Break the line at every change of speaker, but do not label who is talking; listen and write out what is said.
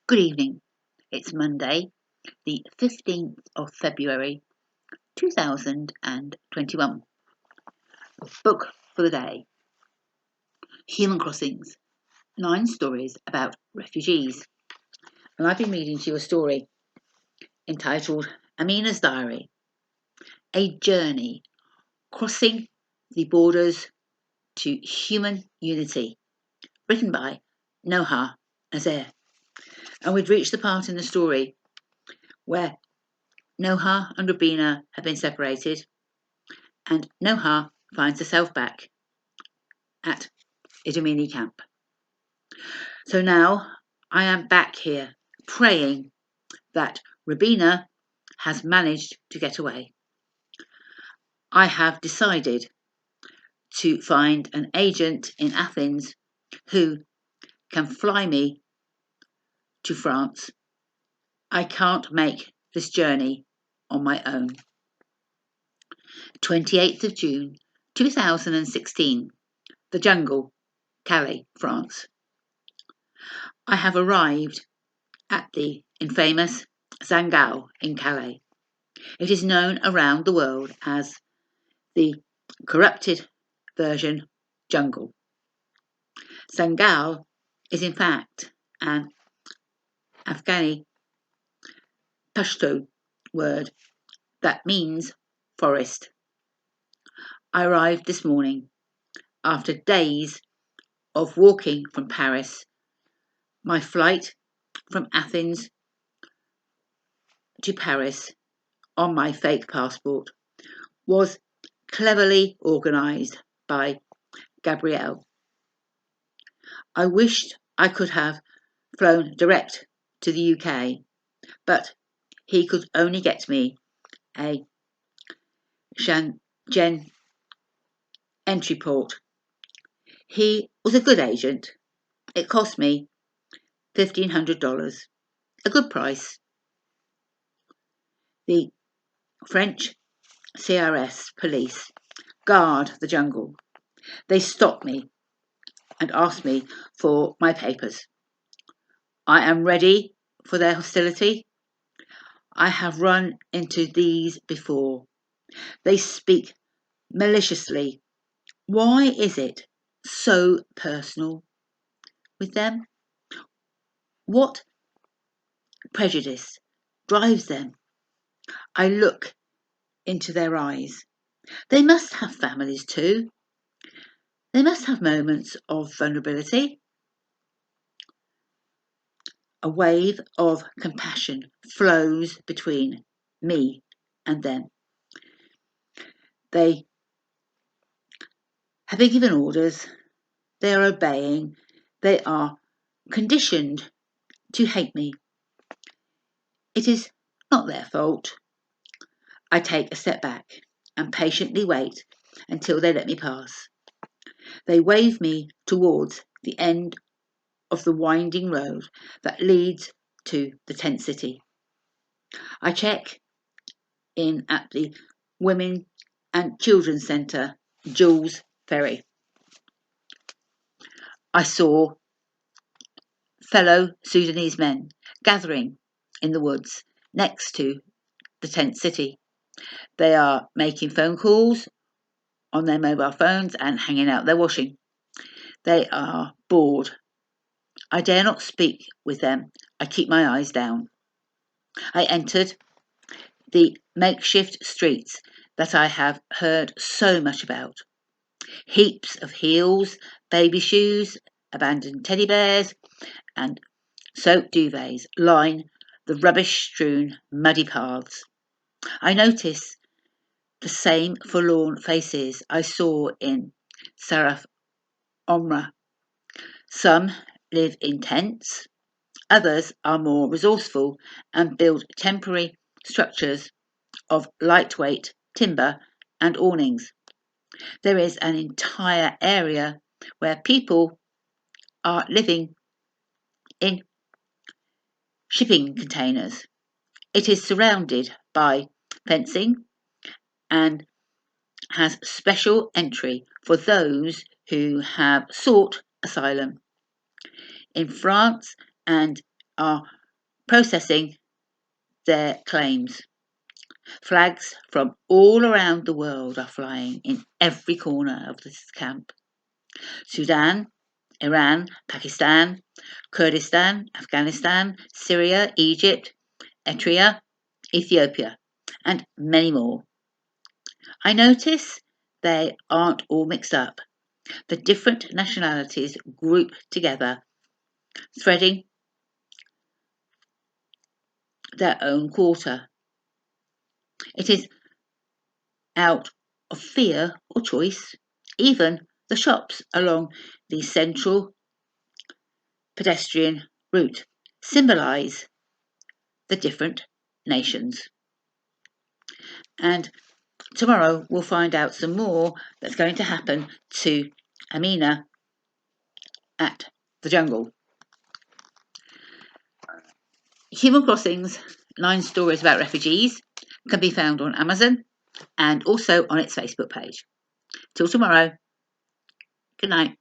Good evening. It's Monday, the 15th of February 2021. Book for the day: Human Crossings, 9 stories about refugees. And I've been reading to you a story entitled AMINA'S Diary, a journey crossing the borders to human unity, written by Noha. And we'd reached the part in the story where Noha and Rubina have been separated, and Noha finds herself back at Idomeni camp. So now I am back here praying that Rubina has managed to get away. I have decided to find an agent in Athens who can fly me to France. I can't make this journey on my own. 28th of June 2016, the Jungle Calais, France. I have arrived at the infamous Jungle in Calais. It is known around the world as the corrupted version Jungle. Jungle is in fact an Afghani Pashto word that means forest. I arrived this morning after days of walking from Paris. My flight from Athens to Paris on my fake passport was cleverly organised by Gabriel. I wished I could have flown direct to the UK, but he could only get me a Schengen entry port. He was a good agent. It cost me $1,500, a good price. The French CRS Police guard the jungle. They stopped me and asked me for my papers. I am ready for their hostility. I have run into these before. They speak maliciously. Why is it so personal with them? What prejudice drives them? I look into their eyes. They must have families too. They must have moments of vulnerability. A wave of compassion flows between me and them. They have been given orders. They are obeying. They are conditioned to hate me. It is not their fault. I take a step back and patiently wait until they let me pass. They wave me towards the end of the winding road that leads to the tent city. I check in at the Women and Children's Centre, Jules Ferry. I saw fellow Sudanese men gathering in the woods next to the tent city. They are making phone calls on their mobile phones and hanging out their washing. They are bored. I dare not speak with them. I keep my eyes down. I entered the makeshift streets that I have heard so much about. Heaps of heels, baby shoes, abandoned teddy bears, and soaked duvets line the rubbish-strewn, muddy paths. I notice the same forlorn faces I saw in Saraf Omra. Some live in tents, others are more resourceful and build temporary structures of lightweight timber and awnings. There is an entire area where people are living in shipping containers. It is surrounded by fencing and has special entry for those who have sought asylum. In France and are processing their claims. Flags from all around the world are flying in every corner of this camp. Sudan, Iran, Pakistan, Kurdistan, Afghanistan, Syria, Egypt, Eritrea, Ethiopia, and many more. I notice they aren't all mixed up. The different nationalities group together, threading their own quarter. It is out of fear or choice. Even the shops along the central pedestrian route symbolise the different nations. And tomorrow we'll find out some more that's going to happen to Amina at the jungle. Human Crossings, 9 stories about refugees, can be found on Amazon and also on its Facebook page. Till tomorrow. Good night.